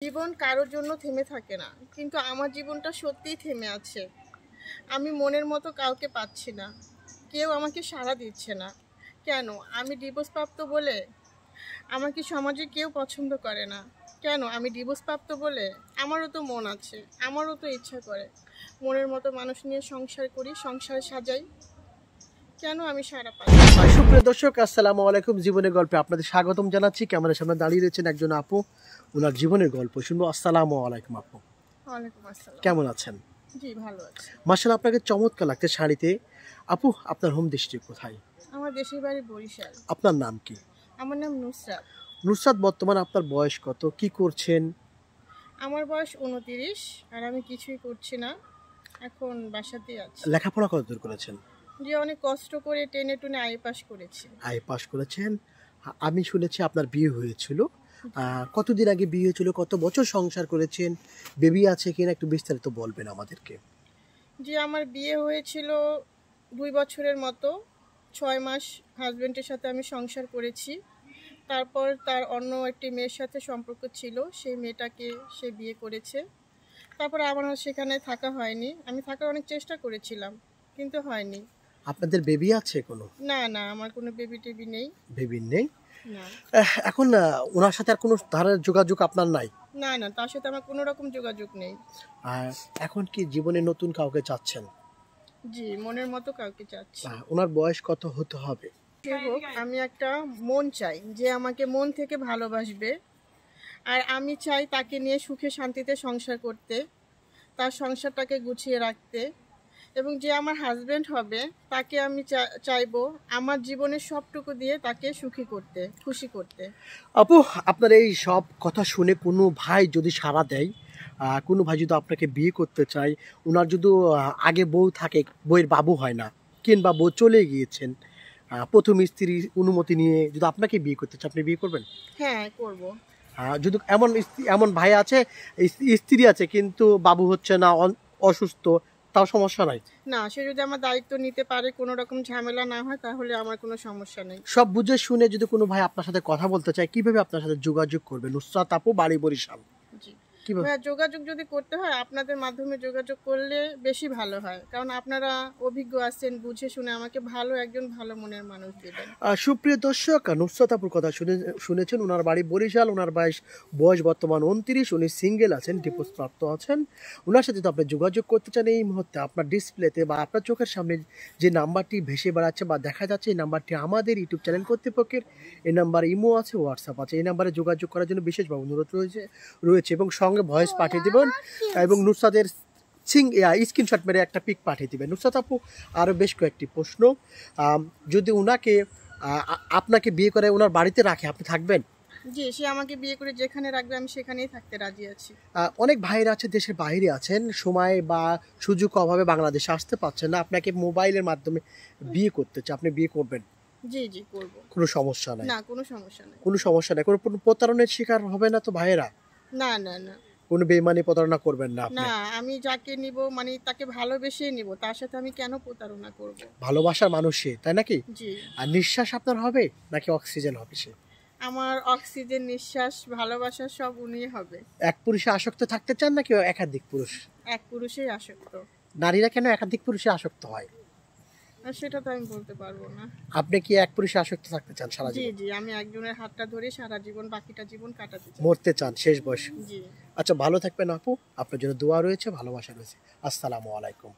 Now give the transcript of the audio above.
জীবন কারোর জন্য থেমে থাকে না, কিন্তু আমার জীবনটা সত্যিই থেমে আছে। আমি মনের মতো কাউকে পাচ্ছি না, কেউ আমাকে সাড়া দিচ্ছে না। কেন? আমি ডিভোর্স প্রাপ্ত বলে? আমাকে সমাজে কেউ পছন্দ করে না। কেন? আমি ডিভোর্স প্রাপ্ত বলে? আমারও তো মন আছে, আমারও তো ইচ্ছা করে মনের মতো মানুষ নিয়ে সংসার করি, সংসার সাজাই। কেন আমি সাড়া পাই? সুপ্রিয় দর্শক, আসসালামু আলাইকুম। জীবনের গল্পে আপনাদের স্বাগতম জানাচ্ছি। ক্যামেরার সামনে দাঁড়িয়ে রয়েছেন একজন আপু, ওনার জীবনের গল্প শুনবো। আসসালামু আলাইকুম আপু, ওয়ালাইকুম আসসালাম। কেমন আছেন? জি, ভালো আছি। মাশাআল্লাহ, আপনাকে চমৎকার লাগছে শাড়িতে। আপু, আপনার হোম ডিস্ট্রিক্ট কোথায়? আমার দেশের বাড়ি বরিশাল। আপনার নাম কি? আমার নাম নুসরাত। নুসরাত, বর্তমান আপনার বয়স কত, কি করছেন? আমার বয়স 29, আর আমি কিছুই করছি না, এখন বাসাতেই আছি। লেখাপড়া কতদূর করেছেন? যে অনেক কষ্ট করে টেনে টুনে আই পাস করেছি। আই পাস করেছেন। আমি শুনেছি আপনার বিয়ে হয়েছিল। কতদিন আগে বিয়ে হয়েছিল? কত বছর সংসার করেছেন? বেবি আছে কিনা একটু বিস্তারিত বলবেন আমাদেরকে। যে আমার বিয়ে হয়েছিল 2 বছরের মতো, 6 মাস হাজবেন্ডের সাথে আমি সংসার করেছি। তারপর তার অন্য একটি মেয়ের সাথে সম্পর্ক ছিল, সেই মেয়েটাকে সে বিয়ে করেছে। তারপর আমার আর সেখানে থাকা হয়নি। আমি থাকার অনেক চেষ্টা করেছিলাম, কিন্তু হয়নি। আপনাদের বেবি আছে কোনো? না না, আমার কোনো বেবি টেবি নেই। বেবি নেই? না এখন ওনার সাথে আর কোনো ধারার যোগাযোগ আপনার নাই? না না, তার সাথে আমার কোনো রকম যোগাযোগ নেই। আর এখন কি জীবনে নতুন কাউকে চাচ্ছেন? জি, মনের মতো কাউকে চাচ্ছি। ওনার বয়স কত হতে হবে? সে হোক, আমি একটা মন চাই যে আমাকে মন থেকে ভালোবাসবে, আর আমি চাই তাকে নিয়ে সুখে শান্তিতে সংসার করতে, তার সংসারটাকে গুছিয়ে রাখতে, এবং যে আমার হাজবেন্ড হবে তাকে আমি চাইবো আমার জীবনের সবটুকু দিয়ে তাকে সুখী করতে, খুশি করতে। আপু, আপনার এই সব কথা শুনে কোনো ভাই যদি সাড়া দেয়, কোনো ভাই যদি আপনাকে বিয়ে করতে চায়, ওনার যদি আগে বউ থাকে, বউয়ের বাবু হয় না, কিংবা বউ চলে গিয়েছেন, প্রথম স্ত্রীর অনুমতি নিয়ে যদি আপনাকে বিয়ে করতে চায়, আপনি বিয়ে করবেন? হ্যাঁ, করব। যদি এমন ভাই আছে, স্ত্রী আছে কিন্তু বাবু হচ্ছে না, অসুস্থ, তাও সমস্যা নাই? না, সে যদি আমার দায়িত্ব নিতে পারে, কোনো রকম ঝামেলা না হয়, তাহলে আমার কোনো সমস্যা নেই। সব বুঝে শুনে যদি কোনো ভাই আপনার সাথে কথা বলতে চায়, কিভাবে আপনার সাথে যোগাযোগ করবে? নুসরাত আপু, বাড়ি বরিশাল। জি কিভাবে? ভাইয়া, যোগাযোগ যদি করতে হয় আপনাদের মাধ্যমে যোগাযোগ করলে বেশি ভালো হয়, কারণ আপনারা অভিজ্ঞ আছেন, বুঝে শুনে আমাকে একজন ভালো মনের মানুষ দিবেন। সুপ্রিয় দর্শক, নুসরাত আপুর কথা শুনেছেন। ওনার বাড়ি বরিশাল, ওনার বয়স বর্তমান 29, উনি সিঙ্গেল আছেন, ডিভোর্স প্রাপ্ত আছেন। ওনার সাথে তো আপনি যোগাযোগ করতে চান, এই মুহূর্তে আপনার ডিসপ্লেতে বা আপনার চোখের সামনে যে নাম্বারটি ভেসে বেড়াচ্ছে বা দেখা যাচ্ছে, এই নাম্বারটি আমাদের ইউটিউব চ্যানেল কর্তৃপক্ষের। এই নাম্বার ইমো আছে, হোয়াটসঅ্যাপ আছে। এই নাম্বারে যোগাযোগ করার জন্য বিশেষভাবে অনুরোধ রয়েছে এবং সঙ্গে ভয়েস পাঠিয়ে দেবেন, এবং নুসরাতের স্ক্রিনশট মেরে একটা পিক পাঠিয়ে দিবেন। নুসরাত আপু, আরও বেশ কয়েকটি প্রশ্ন। যদি ওনাকে আপনাকে বিয়ে করে ওনার বাড়িতে রাখে, আপনি থাকবেন? জি, সে আমাকে বিয়ে করে যেখানে রাখবে আমি সেখানেই থাকতে রাজি আছি। অনেক ভাইরা আছে দেশের বাইরে আছেন, সময় বা সুযোগ অভাবে বাংলাদেশে আসতে পারছেন না, আপনাকে মোবাইলের মাধ্যমে বিয়ে করতে চায়, আপনি বিয়ে করবেন? জি জি, করব। কোনো সমস্যা নাই? না, কোনো সমস্যা নেই। কোনো সমস্যা নাই? কোনো প্রতারণার শিকার হবে না তো ভাইয়েরা? না না না কোনো বেইমানি প্রতারণা করবেন না আপনি? না, আমি যাকে নিব মানে তাকে ভালোবেসেই নিব, তার সাথে আমি কেন প্রতারণা করব? ভালোবাসার মানুষ সে, তাই নাকি? জি। আর নিঃশ্বাস আপনার হবে নাকি অক্সিজেন হবে সে? আমার অক্সিজেন, নিঃশ্বাস, ভালোবাসা সব উনি হবে। এক পুরুষে আসক্ত থাকতে চান নাকি একাধিক পুরুষ? এক পুরুষেই আসক্ত। নারীরা কেন একাধিক পুরুষে আসক্ত হয়? আর সেটা তো আমি বলতে পারবো না। আপনি কি এক পুরুষে আসক্ত থাকতে চান সারা জি জীবন? জি, আমি একজনের হাতটা ধরে সারা জীবন, বাকিটা জীবন কাটাতে চাই। মরতে চান শেষ বয়সে? জি। আচ্ছা, ভালো থাকবেন আপু, আপনার জন্য দোয়া রয়েছে, ভালোবাসা রয়েছে। আসসালামু আলাইকুম।